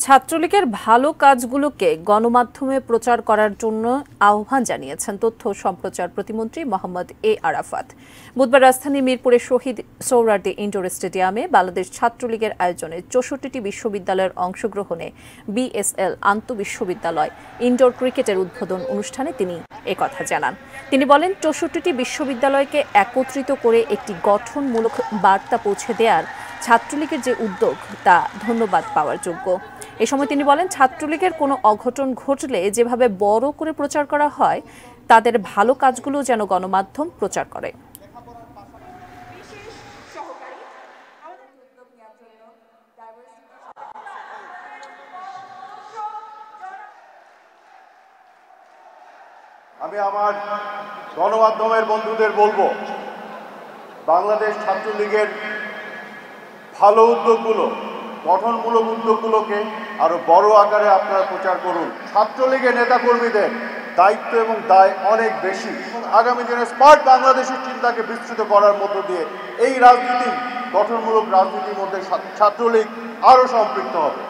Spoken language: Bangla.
ছাত্রলীগের ভালো কাজগুলোকে গণমাধ্যমে প্রচার করার জন্য আহ্বান জানিয়েছেন তথ্য সম্প্রচার প্রতিমন্ত্রী মোহাম্মদ এ আরাফাত। বুধবার রাজধানীর মিরপুরের শহীদ সোহরাওয়ার্দী ইনডোর স্টেডিয়ামে বাংলাদেশ ছাত্রলীগের আয়োজনে ৬৪টি বিশ্ববিদ্যালয়ের অংশগ্রহণে বিএসএল আন্তঃবিশ্ববিদ্যালয় ইনডোর ক্রিকেটের উদ্বোধন অনুষ্ঠানে তিনি একথা জানান। তিনি বলেন, ৬৪টি বিশ্ববিদ্যালয়কে একত্রিত করে একটি গঠনমূলক বার্তা পৌঁছে দেওয়ার ছাত্রলীগের যে উদ্যোগ তা ধন্যবাদ পাওয়ার যোগ্য। এ সময় তিনি বলেন, ছাত্রলীগের কোনো অঘটন ঘটলে যেভাবে বড় করে প্রচার করা হয়, তাদের ভালো কাজগুলো যেন গণমাধ্যম প্রচার করে। আমি আমার গণমাধ্যমের বন্ধুদের বলবো, বাংলাদেশ ছাত্রলীগের ভালো উদ্যোগগুলো, গঠনমূলক উদ্যোগগুলোকে আরো বড় আকারে আপনারা প্রচার করুন। ছাত্রলীগের নেতাকর্মীদের দায়িত্ব এবং দায় অনেক বেশি। আগামী দিনে স্মার্ট বাংলাদেশের চিন্তাকে বিস্তৃত করার মধ্য দিয়ে এই রাজনীতি, গঠনমূলক রাজনীতির মধ্যে ছাত্রলীগ আরো সম্পৃক্ত হবে।